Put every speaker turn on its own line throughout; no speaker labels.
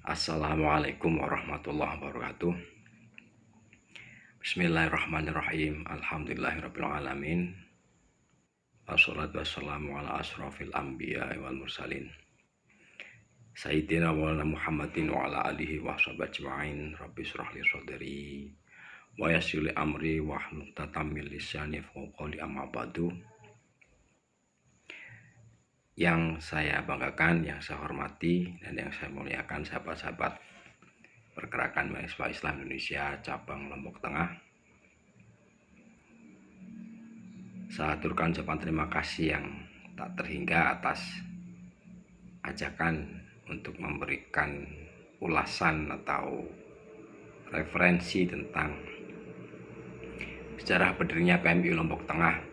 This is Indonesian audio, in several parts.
Assalamualaikum warahmatullahi wabarakatuh. Bismillahirrahmanirrahim. Alhamdulillahirabbil alamin. Wassalatu wassalamu ala asrofil anbiya wal mursalin. Sayyidina Maulana Muhammadin wa ala alihi wa sahbihi ajma'in. Rabbi shrah li sadri wa yassir li amri wahlul 'uqdatam min lisani yafqahu qawli, amma ba'du. Yang saya banggakan, yang saya hormati, dan yang saya muliakan sahabat-sahabat Pergerakan Mahasiswa Islam Indonesia cabang Lombok Tengah, saya aturkan ucapan terima kasih yang tak terhingga atas ajakan untuk memberikan ulasan atau referensi tentang sejarah berdirinya PMI Lombok Tengah.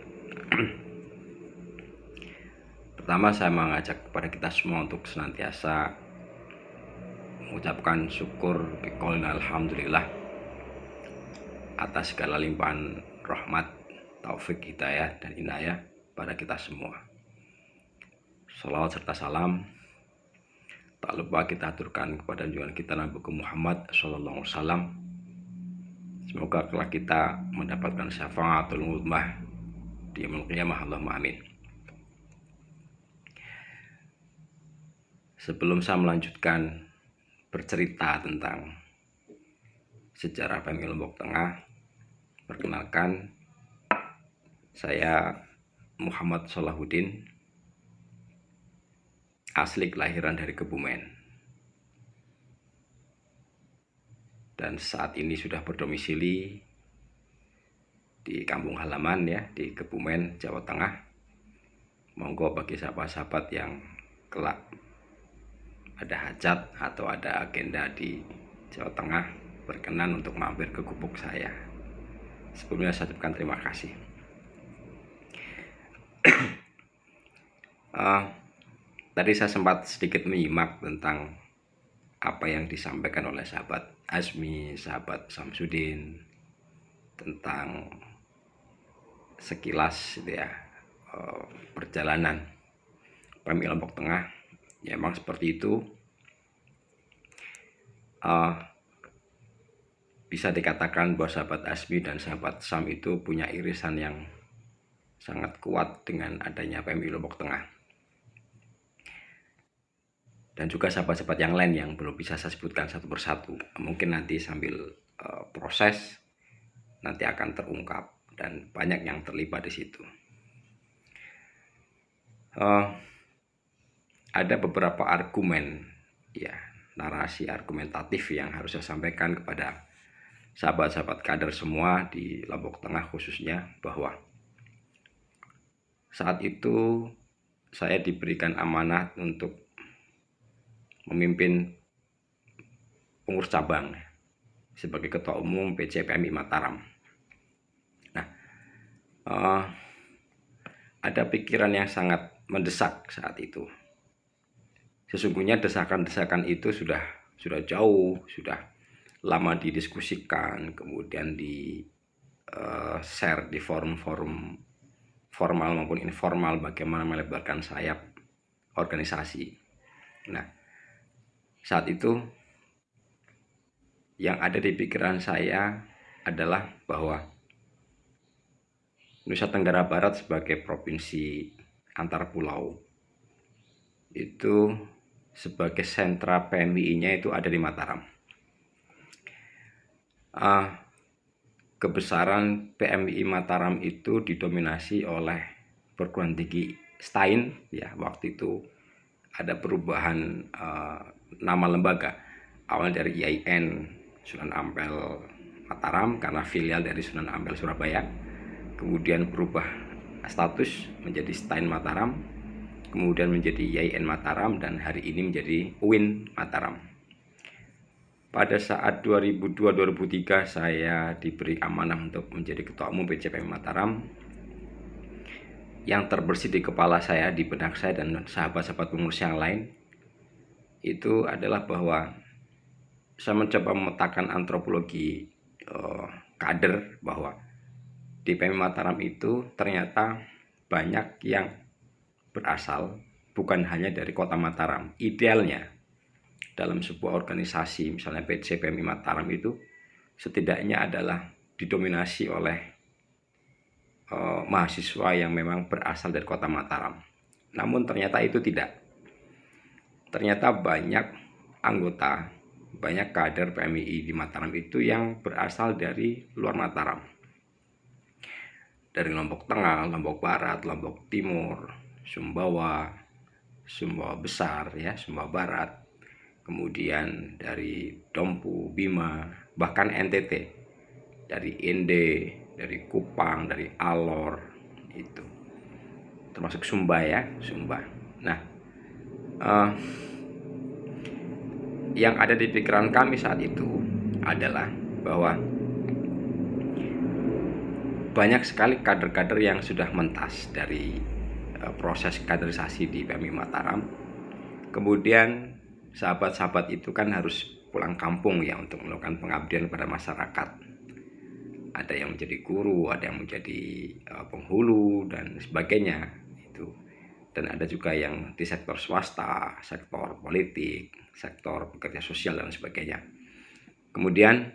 Pertama, saya mengajak kepada kita semua untuk senantiasa mengucapkan syukur biqaulin alhamdulillah atas segala limpahan rahmat, taufik, hidayah, dan inayah pada kita semua. Salawat serta salam tak lupa kita aturkan kepada junjungan kita Nabi Muhammad SAW. Semoga kelak kita mendapatkan syafaatul uzmah di yaumil qiyamah. Allahumma amin. Sebelum saya melanjutkan bercerita tentang sejarah PMI Lombok Tengah, perkenalkan, saya Muhammad Salahuddin, asli kelahiran dari Kebumen, dan saat ini sudah berdomisili di kampung halaman ya, di Kebumen, Jawa Tengah. Monggo bagi sahabat-sahabat yang kelak ada hajat atau ada agenda di Jawa Tengah, berkenan untuk mampir ke gubuk saya. Sebelumnya saya ucapkan terima kasih. Tadi saya sempat sedikit menyimak tentang apa yang disampaikan oleh sahabat Azmi, sahabat Samsudin, tentang sekilas gitu ya, perjalanan PMI Lombok Tengah. Ya, memang seperti itu. Bisa dikatakan bahwa sahabat Azmi dan sahabat Sam itu punya irisan yang sangat kuat dengan adanya PMI Lombok Tengah. Dan juga sahabat-sahabat yang lain yang belum bisa saya sebutkan satu persatu. Mungkin nanti sambil proses nanti akan terungkap, dan banyak yang terlibat di situ. Ada beberapa argumen ya, narasi argumentatif yang harus saya sampaikan kepada sahabat-sahabat kader semua di Lombok Tengah khususnya, bahwa saat itu saya diberikan amanah untuk memimpin pengurus cabang sebagai ketua umum PC PMI Mataram. Nah, ada pikiran yang sangat mendesak saat itu. Sesungguhnya desakan-desakan itu sudah jauh, sudah lama didiskusikan, kemudian di share di forum-forum formal maupun informal bagaimana melebarkan sayap organisasi. Nah, saat itu yang ada di pikiran saya adalah bahwa Nusa Tenggara Barat sebagai provinsi antar pulau itu sebagai sentra PMI-nya itu ada di Mataram. Kebesaran PMI Mataram itu didominasi oleh perguruan tinggi Stein ya. Waktu itu ada perubahan nama lembaga, awal dari IAIN Sunan Ampel Mataram karena filial dari Sunan Ampel Surabaya, kemudian berubah status menjadi Stein Mataram, kemudian menjadi IAIN Mataram, dan hari ini menjadi UIN Mataram. Pada saat 2002-2003 saya diberi amanah untuk menjadi ketua umum PC PMI Mataram. Yang terbersih di kepala saya, di benak saya dan sahabat-sahabat pengurus yang lain itu adalah bahwa saya mencoba memetakan antropologi kader, bahwa di PMI Mataram itu ternyata banyak yang berasal bukan hanya dari kota Mataram. Idealnya dalam sebuah organisasi, misalnya PC PMI Mataram itu setidaknya adalah didominasi oleh mahasiswa yang memang berasal dari kota Mataram. Namun ternyata itu tidak. Ternyata banyak anggota, banyak kader PMII di Mataram itu yang berasal dari luar Mataram. Dari Lombok Tengah, Lombok Barat, Lombok Timur, Sumbawa, Sumbawa Besar, ya, Sumbawa Barat, kemudian dari Dompu, Bima, bahkan NTT, dari Ende, dari Kupang, dari Alor, itu termasuk Sumba, ya, Sumba. Nah, yang ada di pikiran kami saat itu adalah bahwa banyak sekali kader-kader yang sudah mentas dari proses kaderisasi di PMI Mataram. Kemudian sahabat-sahabat itu kan harus pulang kampung ya untuk melakukan pengabdian kepada masyarakat. Ada yang menjadi guru, ada yang menjadi penghulu dan sebagainya itu. Dan ada juga yang di sektor swasta, sektor politik, sektor pekerja sosial dan sebagainya. Kemudian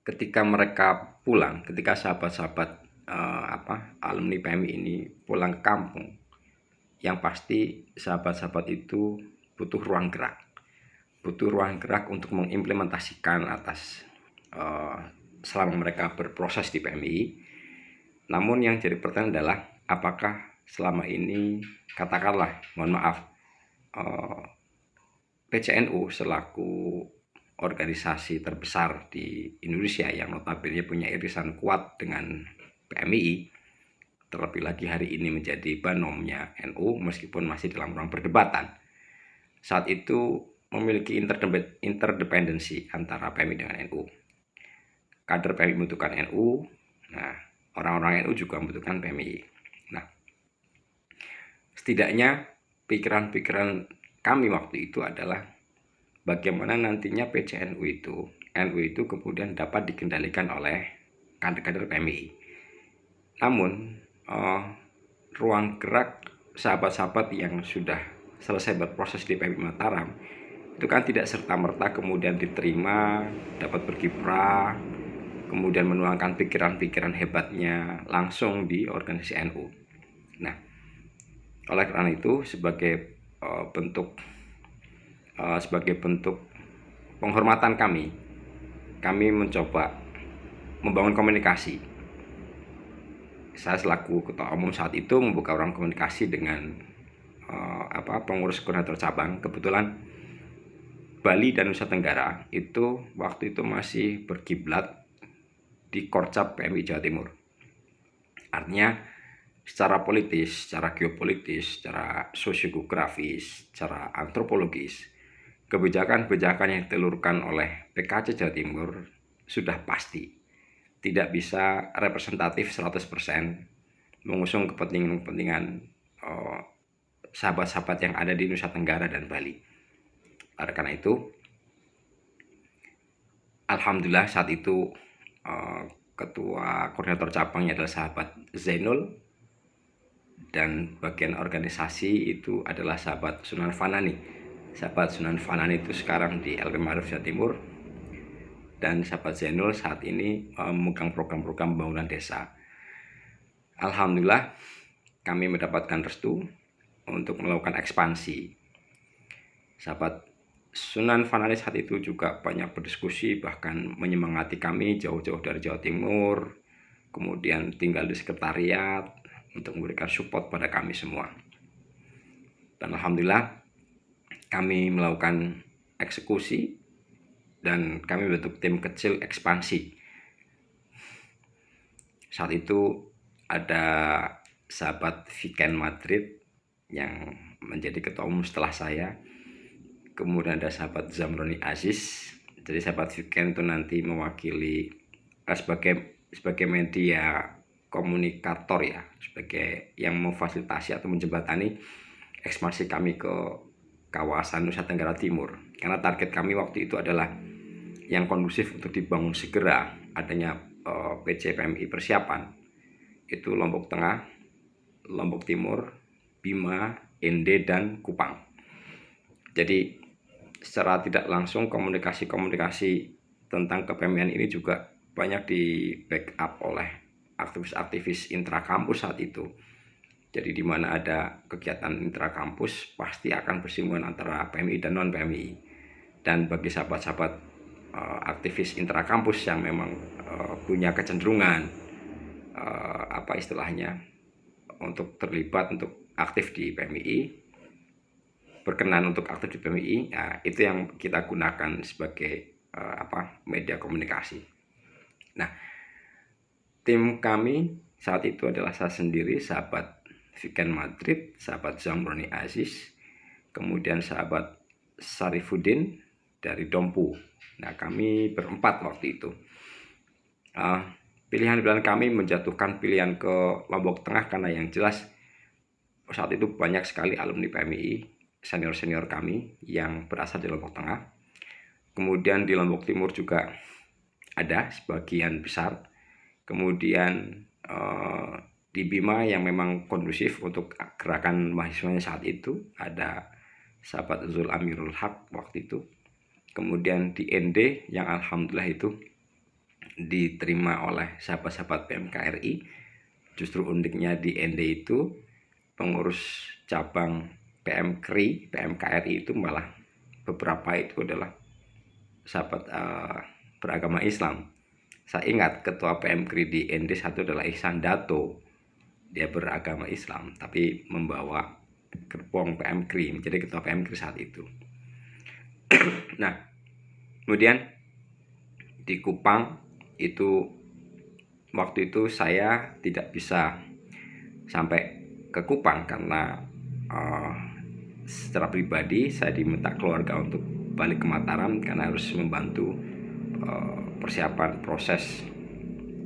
ketika mereka pulang, ketika sahabat-sahabat alumni PMI ini pulang ke kampung, yang pasti sahabat-sahabat itu butuh ruang gerak untuk mengimplementasikan atas selama mereka berproses di PMI. Namun yang jadi pertanyaan adalah apakah selama ini, katakanlah, mohon maaf, PCNU selaku organisasi terbesar di Indonesia yang notabene punya irisan kuat dengan PMI, terlebih lagi hari ini menjadi banomnya NU meskipun masih dalam ruang perdebatan, saat itu memiliki interdependensi antara PMI dengan NU. Kader PMI membutuhkan NU, nah orang-orang NU juga membutuhkan PMI. Nah, setidaknya pikiran-pikiran kami waktu itu adalah bagaimana nantinya PCNU itu, NU itu kemudian dapat dikendalikan oleh kader-kader PMI. Namun ruang gerak sahabat-sahabat yang sudah selesai berproses di PMI Mataram itu kan tidak serta-merta kemudian diterima, dapat berkiprah, kemudian menuangkan pikiran-pikiran hebatnya langsung di organisasi NU. Nah, oleh karena itu sebagai bentuk penghormatan kami mencoba membangun komunikasi. Saya selaku ketua umum saat itu membuka ruang komunikasi dengan pengurus koordinator cabang. Kebetulan Bali dan Nusa Tenggara itu waktu itu masih berkiblat di Korcap PMI Jawa Timur. Artinya secara politis, secara geopolitis, secara sosiografis, secara antropologis, kebijakan-kebijakan yang ditelurkan oleh PKC Jawa Timur sudah pasti tidak bisa representatif 100% mengusung kepentingan sahabat-sahabat yang ada di Nusa Tenggara dan Bali. Oleh karena itu, alhamdulillah saat itu ketua koordinator cabangnya adalah sahabat Zainul, dan bagian organisasi itu adalah sahabat Sunan Fanani. Sahabat Sunan Fanani itu sekarang di LP Ma'ruf Jawa Timur, dan sahabat Zainul saat ini memegang program-program pembangunan desa. Alhamdulillah kami mendapatkan restu untuk melakukan ekspansi. Sahabat Sunan Fanani saat itu juga banyak berdiskusi, bahkan menyemangati kami jauh-jauh dari Jawa Timur, kemudian tinggal di sekretariat untuk memberikan support pada kami semua. Dan alhamdulillah kami melakukan eksekusi dan kami bentuk tim kecil ekspansi. Saat itu ada sahabat Viken Madrid yang menjadi ketua umum setelah saya. Kemudian ada sahabat Zamroni Aziz. Jadi sahabat Viken itu nanti mewakili sebagai media komunikator ya, sebagai yang memfasilitasi atau menjembatani ekspansi kami ke kawasan Nusa Tenggara Timur. Karena target kami waktu itu adalah yang kondusif untuk dibangun segera adanya PC PMI persiapan, itu Lombok Tengah, Lombok Timur, Bima, Ende, dan Kupang. Jadi secara tidak langsung komunikasi-komunikasi tentang kepemian ini juga banyak di backup oleh aktivis-aktivis intrakampus saat itu. Jadi di mana ada kegiatan intrakampus pasti akan bersinggungan antara PMI dan non PMI. Dan bagi sahabat-sahabat aktivis intrakampus yang memang punya kecenderungan apa istilahnya untuk terlibat untuk aktif di PMI, berkenan untuk aktif di PMI, ya, itu yang kita gunakan sebagai media komunikasi. Nah, tim kami saat itu adalah saya sendiri, sahabat Vikan Madrid, sahabat Zamroni Aziz, kemudian sahabat Sarifuddin dari Dompu. Nah, kami berempat waktu itu. Pilihan-pilihan kami menjatuhkan pilihan ke Lombok Tengah karena yang jelas saat itu banyak sekali alumni PMI, senior-senior kami yang berasal dari Lombok Tengah. Kemudian di Lombok Timur juga ada sebagian besar. Kemudian di Bima yang memang kondusif untuk gerakan mahasiswanya saat itu ada sahabat Zul Amirul Haq waktu itu. Kemudian di ND yang alhamdulillah itu diterima oleh sahabat-sahabat PMKRI. Justru uniknya di ND itu pengurus cabang PMKRI itu malah beberapa itu adalah sahabat beragama Islam. Saya ingat ketua PMKRI di ND satu adalah Ihsan Dato. Dia beragama Islam tapi membawa gerbong PMKRI menjadi ketua PMKRI saat itu. Nah, kemudian di Kupang itu waktu itu saya tidak bisa sampai ke Kupang karena secara pribadi saya diminta keluarga untuk balik ke Mataram karena harus membantu persiapan proses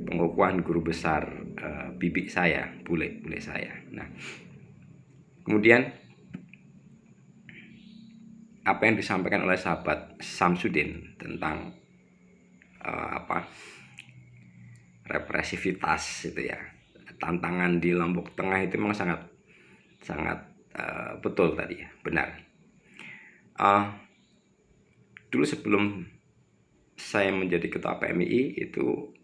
pengukuhan guru besar bibi saya, bule saya. Nah, kemudian apa yang disampaikan oleh sahabat Samsudin tentang represivitas itu ya, tantangan di Lombok Tengah itu memang sangat betul tadi ya, benar. Dulu sebelum saya menjadi ketua PMI itu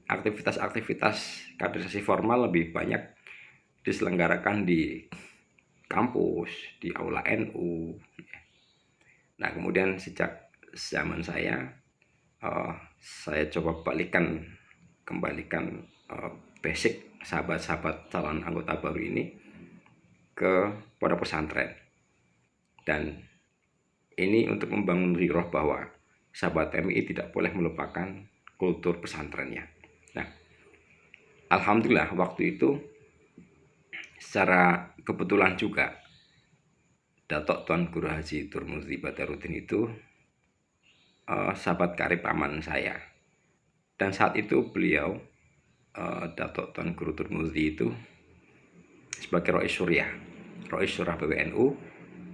aktivitas-aktivitas kaderisasi formal lebih banyak diselenggarakan di kampus, di aula NU. Nah, kemudian sejak zaman saya coba kembalikan basic sahabat-sahabat calon anggota baru ini ke pondok pesantren. Dan ini untuk membangun riroh bahwa sahabat PMI tidak boleh melupakan kultur pesantrennya. Nah, alhamdulillah waktu itu secara kebetulan juga Datuk Tuan Guru Haji Turmuzi Badarudin itu sahabat karib paman saya. Dan saat itu beliau Datuk Tuan Guru Turmuzi itu sebagai Rois Surya PWNU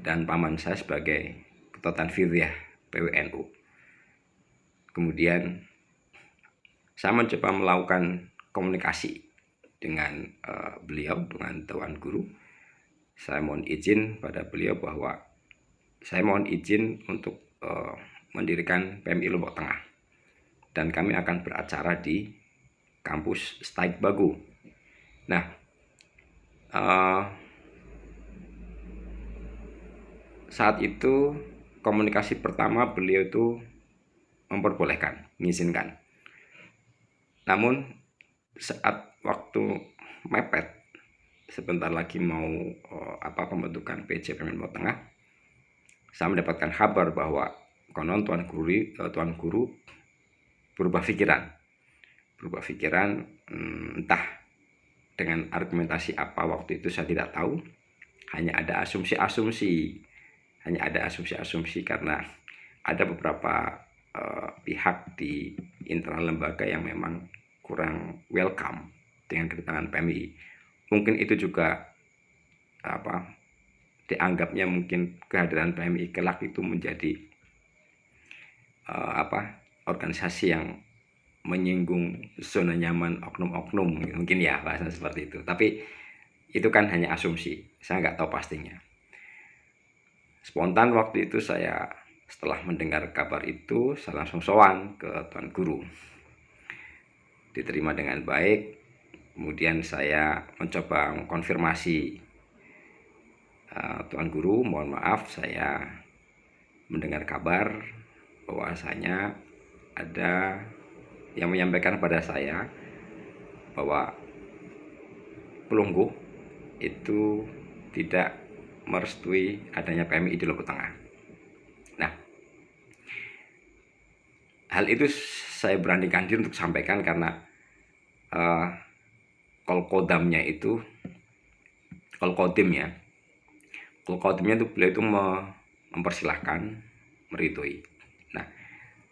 dan paman saya sebagai Ketua Tanfidiyah PWNU. Kemudian saya mencoba melakukan komunikasi dengan beliau, dengan Tuan Guru. Saya mohon izin pada beliau bahwa saya mohon izin untuk mendirikan PMI Lombok Tengah. Dan kami akan beracara di kampus Staik Bagu. Nah, saat itu komunikasi pertama beliau itu memperbolehkan, mengizinkan. Namun saat waktu mepet, sebentar lagi mau pembentukan PJ PMI Lombok Tengah, saya mendapatkan kabar bahwa konon Tuan Guru berubah pikiran, entah dengan argumentasi apa waktu itu saya tidak tahu. Hanya ada asumsi-asumsi karena ada beberapa pihak di internal lembaga yang memang kurang welcome dengan kedatangan PMI. Mungkin itu juga dianggapnya mungkin kehadiran PMI kelak itu menjadi organisasi yang menyinggung zona nyaman oknum-oknum, mungkin ya bahasa seperti itu. Tapi itu kan hanya asumsi, saya nggak tahu pastinya. Spontan waktu itu saya setelah mendengar kabar itu, saya langsung sowan ke Tuan Guru. Diterima dengan baik. Kemudian saya mencoba mengkonfirmasi, Tuan Guru, mohon maaf saya mendengar kabar bahwasanya ada yang menyampaikan pada saya bahwa Pelungguh itu tidak merestui adanya PMI di Lombok Tengah. Nah, hal itu saya beranikan diri untuk sampaikan karena kolkodimnya itu beliau itu mempersilahkan, meridhoi. Nah,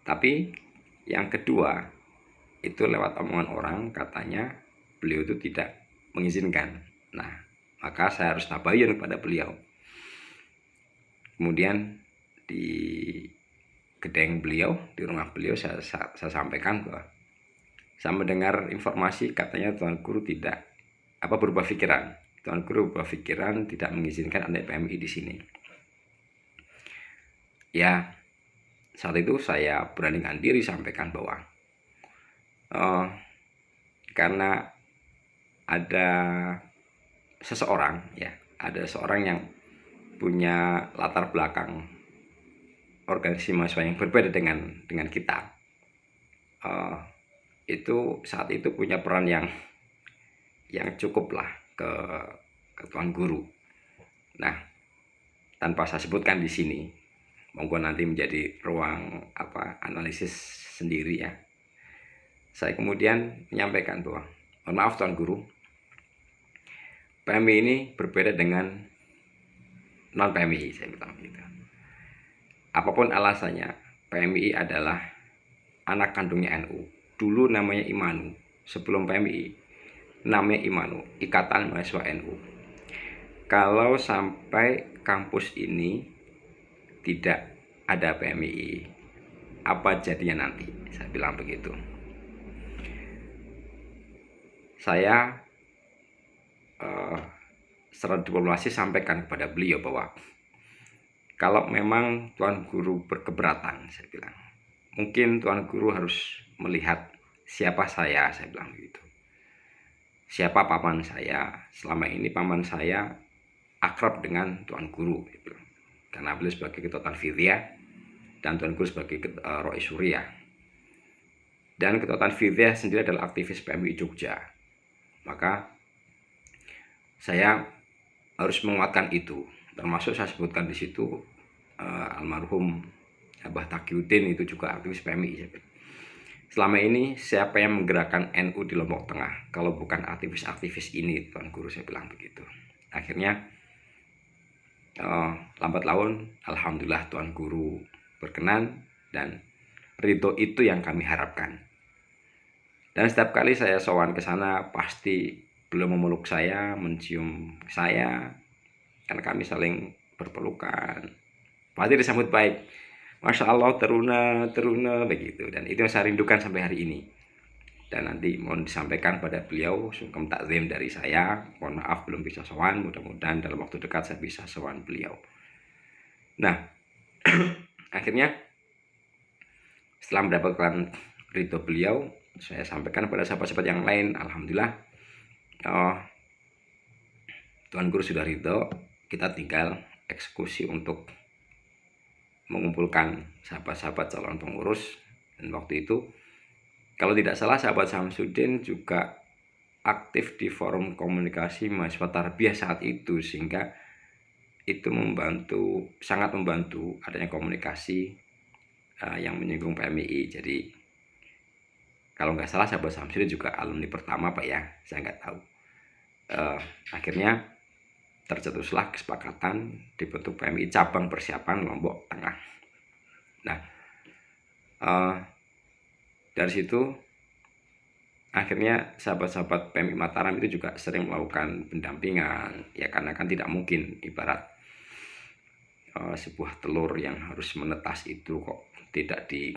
tapi yang kedua itu lewat omongan orang katanya beliau itu tidak mengizinkan. Nah, maka saya harus tabayun kepada beliau. Kemudian di gedeng beliau, di rumah beliau, saya sampaikan bahwa saya mendengar informasi katanya Tuan Guru tidak berubah pikiran. Tuan Guru berubah pikiran tidak mengizinkan ada PMI di sini. Ya, saat itu saya beranikan diri sampaikan bahwa karena ada seseorang yang punya latar belakang organisasi mahasiswa yang berbeda dengan kita, itu saat itu punya peran yang cukup lah ke Tuan Guru. Nah, tanpa saya sebutkan di sini, monggo nanti menjadi ruang analisis sendiri ya. Saya kemudian menyampaikan bahwa, mohon maaf Tuan Guru, PMI ini berbeda dengan non PMI, saya bilang begitu. Apapun alasannya, PMI adalah anak kandungnya NU. Dulu namanya IMANU, sebelum PMI namanya IMANU, Ikatan Mahasiswa NU. Kalau sampai kampus ini tidak ada PMI, apa jadinya nanti? Saya bilang begitu. Saya secara diplomasi sampaikan kepada beliau bahwa kalau memang Tuan Guru berkeberatan, saya bilang, mungkin Tuan Guru harus melihat siapa saya bilang begitu. Siapa paman saya? Selama ini paman saya akrab dengan Tuan Guru, karena beliau sebagai Ketua Tanfidiyah dan Tuan Guru sebagai Rois Suriah. Dan Ketua Tanfidiyah sendiri adalah aktivis PMI Jogja. Maka saya harus menguatkan itu. Termasuk saya sebutkan di situ almarhum Abah Taqiyuddin, itu juga aktivis PMI. Selama ini siapa yang menggerakkan NU di Lombok Tengah kalau bukan aktivis-aktivis ini, Tuan Guru, saya bilang begitu. Akhirnya lambat laun alhamdulillah Tuan Guru berkenan dan ridho itu yang kami harapkan. Dan setiap kali saya sowan ke sana pasti beliau memeluk saya, mencium saya, karena kami saling berpelukan. Pasti disambut baik. Masya Allah, teruna begitu. Dan itu yang saya rindukan sampai hari ini. Dan nanti mohon disampaikan pada beliau sungkem takzim dari saya. Mohon maaf belum bisa sowan, mudah-mudahan dalam waktu dekat saya bisa sowan beliau. Nah, akhirnya setelah mendapatkan ridho beliau, saya sampaikan pada sahabat-sahabat yang lain, alhamdulillah Tuan Guru sudah ridho, kita tinggal eksekusi untuk mengumpulkan sahabat-sahabat calon pengurus. Dan waktu itu kalau tidak salah sahabat Samsudin juga aktif di forum komunikasi mahasiswa tarbiyah saat itu, sehingga itu sangat membantu adanya komunikasi yang menyinggung PMI. Jadi kalau nggak salah sahabat Samsudin juga alumni pertama Pak ya, saya nggak tahu. Akhirnya tercetuslah kesepakatan dibentuk PMI cabang persiapan Lombok Tengah. Nah, dari situ akhirnya sahabat-sahabat PMI Mataram itu juga sering melakukan pendampingan, ya karena kan tidak mungkin ibarat sebuah telur yang harus menetas itu kok tidak di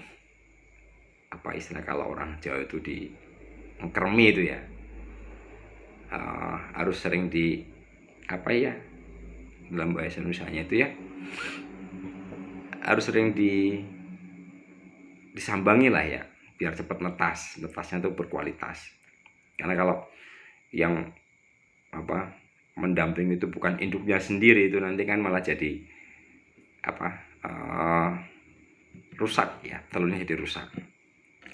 istilah kalau orang Jawa itu di mengkermi itu ya, harus sering di dalam bahasa Indonesianya itu ya, harus sering disambangi lah ya, biar cepat netasnya tuh berkualitas. Karena kalau yang mendamping itu bukan induknya sendiri, itu nanti kan malah jadi rusak ya, telurnya jadi rusak.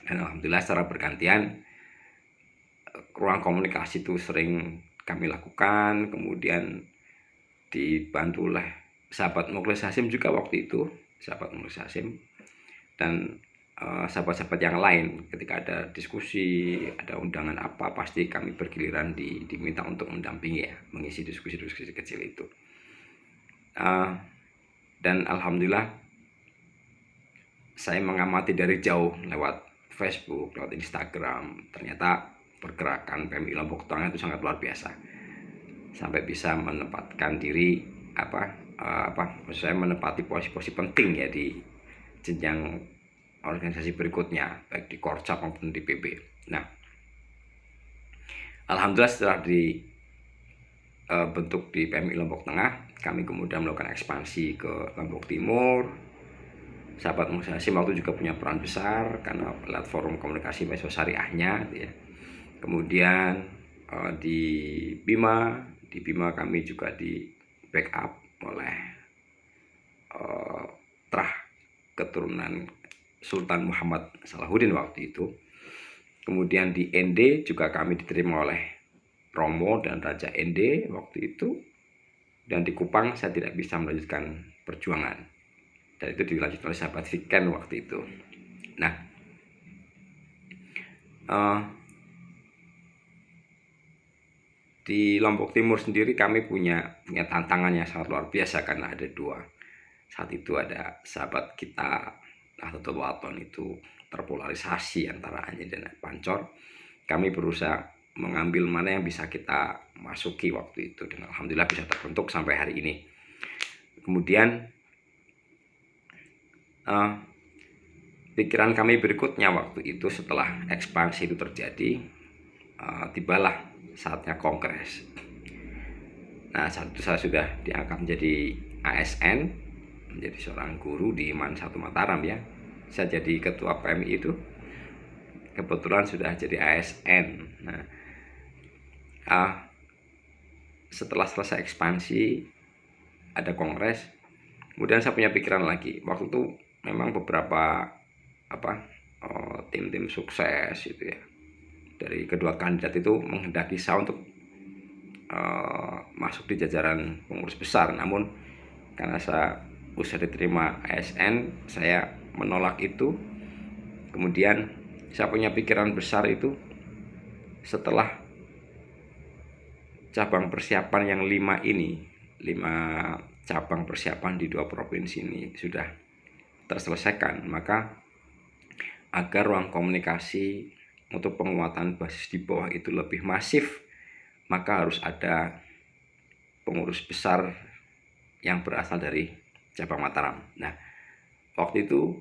Dan alhamdulillah secara bergantian ruang komunikasi itu sering kami lakukan, kemudian dibantu oleh sahabat Mukhlis Hasyim juga waktu itu, sahabat Mukhlis Hasyim dan sahabat-sahabat yang lain. Ketika ada diskusi, ada undangan apa, pasti kami bergiliran diminta untuk mendampingi ya, mengisi diskusi-diskusi kecil itu. Dan alhamdulillah saya mengamati dari jauh lewat Facebook, lewat Instagram, ternyata pergerakan PMI Lombok Tengah itu sangat luar biasa, sampai bisa menempatkan diri maksud saya menempati posisi-posisi penting ya di jenjang organisasi berikutnya, baik di Korcap maupun di PB. Nah, alhamdulillah setelah dibentuk di PMI Lombok Tengah, kami kemudian melakukan ekspansi ke Lombok Timur. Sahabat Mukhlis Hasyim waktu juga punya peran besar karena lewat forum komunikasi mahasiswa syariahnya ya. Kemudian di Bima kami juga di backup oleh terah keturunan Sultan Muhammad Salahuddin waktu itu. Kemudian di ND juga kami diterima oleh Romo dan Raja ND waktu itu. Dan di Kupang saya tidak bisa melanjutkan perjuangan, dan itu dilanjutkan oleh sahabat Viken waktu itu. Nah, di Lombok Timur sendiri kami punya tantangan yang sangat luar biasa karena ada dua. Saat itu ada sahabat kita Nahdlatul Wathon itu terpolarisasi antara Anyer dan Pancor. Kami berusaha mengambil mana yang bisa kita masuki waktu itu, dan alhamdulillah bisa terbentuk sampai hari ini. Kemudian pikiran kami berikutnya waktu itu setelah ekspansi itu terjadi, tibalah saatnya kongres. Nah, saat itu saya sudah diangkat menjadi ASN, menjadi seorang guru di MAN 1 Mataram ya. Saya jadi ketua PMI itu kebetulan sudah jadi ASN. Nah, setelah selesai ekspansi ada kongres, kemudian saya punya pikiran lagi. Waktu itu memang beberapa tim-tim sukses itu ya dari kedua kandidat itu menghendaki saya untuk masuk di jajaran pengurus besar, namun karena saya usai diterima ASN saya menolak itu. Kemudian saya punya pikiran besar itu setelah cabang persiapan yang 5 cabang persiapan di 2 provinsi ini sudah terselesaikan, maka agar ruang komunikasi untuk penguatan basis di bawah itu lebih masif, maka harus ada pengurus besar yang berasal dari cabang Mataram. Nah, waktu itu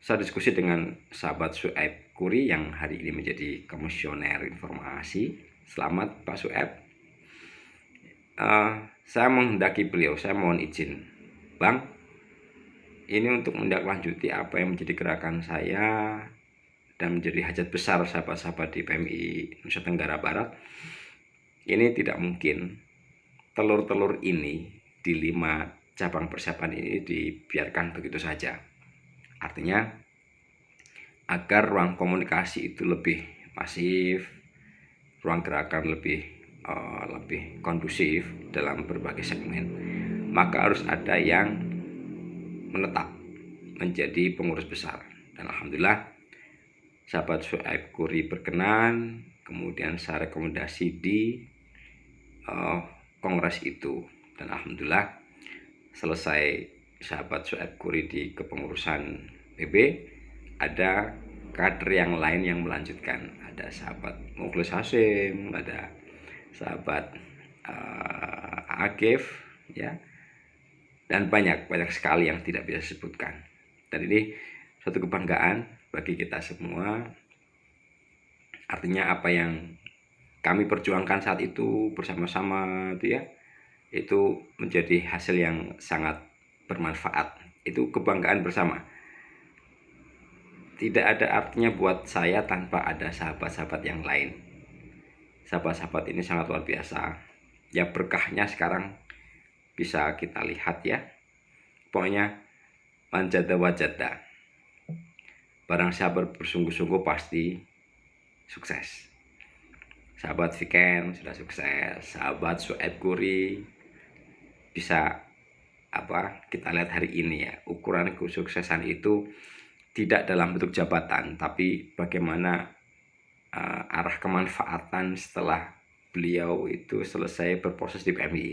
saya diskusi dengan sahabat Su'aib Kuri yang hari ini menjadi komisioner informasi. Selamat Pak Su'aib. Saya menghendaki beliau, saya mohon izin, Bang, ini untuk menindaklanjuti apa yang menjadi gerakan saya dan menjadi hajat besar sahabat-sahabat di PMI Nusa Tenggara Barat. Ini tidak mungkin telur-telur ini di 5 cabang persiapan ini dibiarkan begitu saja. Artinya agar ruang komunikasi itu lebih masif, ruang gerakan lebih kondusif dalam berbagai segmen, maka harus ada yang menetap menjadi pengurus besar. Dan alhamdulillah sahabat Su'aib Kuri berkenan, kemudian saya rekomendasi di kongres itu, dan alhamdulillah selesai sahabat Su'aib Kuri di kepengurusan PB, ada kader yang lain yang melanjutkan. Ada sahabat Mukhlis Hasyim, ada sahabat Agif ya, dan banyak sekali yang tidak bisa disebutkan. Dan ini suatu kebanggaan bagi kita semua. Artinya apa yang kami perjuangkan saat itu bersama-sama itu ya, itu menjadi hasil yang sangat bermanfaat. Itu kebanggaan bersama. Tidak ada artinya buat saya tanpa ada sahabat-sahabat yang lain. Sahabat-sahabat ini sangat luar biasa. Ya, berkahnya sekarang bisa kita lihat ya. Pokoknya manjada wajada. Barang siapa bersungguh-sungguh pasti sukses. Sahabat Viken sudah sukses, sahabat Sued Guri bisa kita lihat hari ini ya. Ukuran kesuksesan itu tidak dalam bentuk jabatan, tapi bagaimana arah kemanfaatan setelah beliau itu selesai berproses di PMI.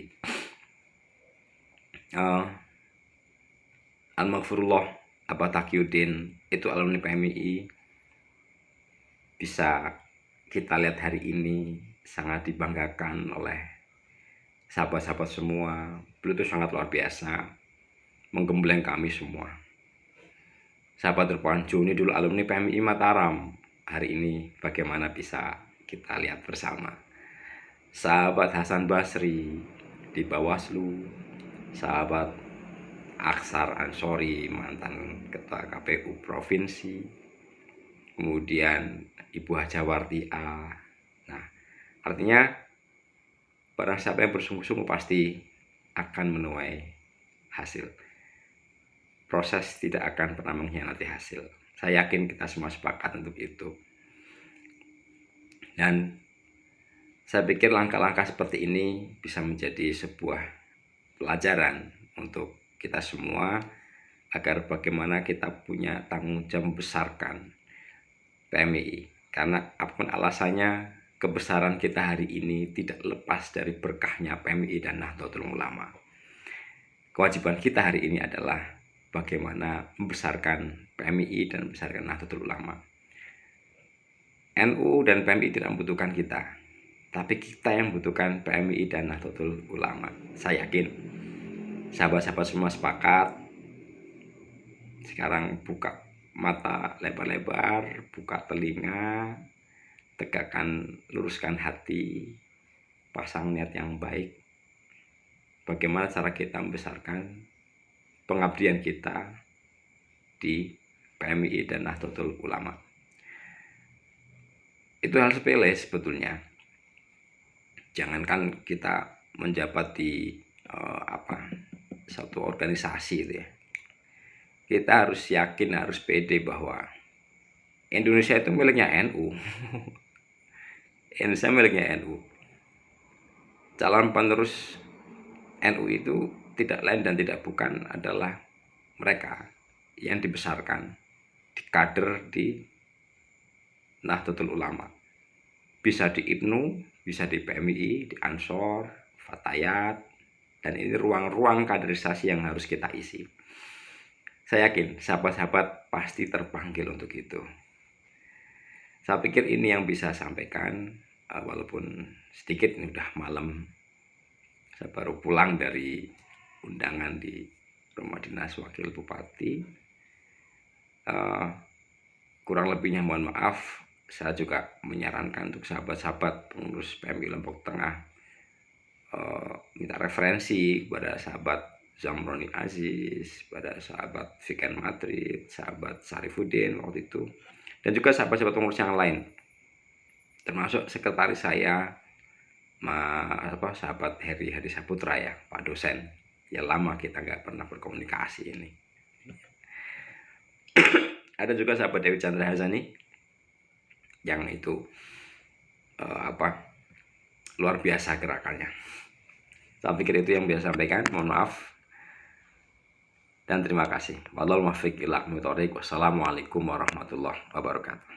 Al-Maghfurullah Abah Taqiyuddin itu alumni PMI, bisa kita lihat hari ini sangat dibanggakan oleh sahabat-sahabat semua. Beliau itu sangat luar biasa, menggembleng kami semua. Sahabat Irfan Juni dulu alumni PMI Mataram, hari ini bagaimana bisa kita lihat bersama. Sahabat Hasan Basri di Bawaslu, sahabat Aksar Ansori mantan ketua KPU provinsi, kemudian Ibu Hajawarti A. Nah, artinya barang siapa yang bersungguh-sungguh pasti akan menuai hasil. Proses tidak akan pernah mengkhianati hasil. Saya yakin kita semua sepakat untuk itu. Dan saya pikir langkah-langkah seperti ini bisa menjadi sebuah pelajaran untuk kita semua, agar bagaimana kita punya tanggung jawab membesarkan PMI. Karena apapun alasannya, kebesaran kita hari ini tidak lepas dari berkahnya PMI dan Nahdlatul Ulama. Kewajiban kita hari ini adalah bagaimana membesarkan PMI dan membesarkan Nahdlatul Ulama. NU dan PMI tidak membutuhkan kita, tapi kita yang membutuhkan PMI dan Nahdlatul Ulama. Saya yakin sahabat-sahabat semua sepakat. Sekarang buka mata lebar-lebar, buka telinga, tegakkan, luruskan hati, pasang niat yang baik. Bagaimana cara kita membesarkan pengabdian kita di PMI dan Nahdlatul Ulama. Itu hal sepele sebetulnya. Jangankan kita menjabat di satu organisasi itu ya. Kita harus yakin, harus pede bahwa Indonesia itu miliknya NU. Indonesia miliknya NU. Calon penerus NU itu tidak lain dan tidak bukan adalah mereka yang dibesarkan, dikader di Nahdlatul Ulama. Bisa di IPNU, bisa di PMI, di Ansor, Fatayat, dan ini ruang-ruang kaderisasi yang harus kita isi. Saya yakin sahabat-sahabat pasti terpanggil untuk itu. Saya pikir ini yang bisa sampaikan, walaupun sedikit, ini udah malam. Saya baru pulang dari undangan di rumah dinas wakil bupati. Kurang lebihnya mohon maaf. Saya juga menyarankan untuk sahabat-sahabat pengurus PMI Lombok Tengah minta referensi kepada sahabat Zamroni Aziz, pada sahabat Viken Madrid, sahabat Sarifuddin waktu itu, dan juga sahabat-sahabat pengurus yang lain, termasuk sekretaris saya, sahabat Heri Hadi Saputra ya, Pak dosen. Ya lama kita nggak pernah berkomunikasi ini. Ada juga sahabat Dewi Chandra Hazani, yang itu luar biasa gerakannya. Saya pikir itu yang bisa sampaikan. Mohon maaf dan terima kasih. Wassalamualaikum warahmatullahi wabarakatuh.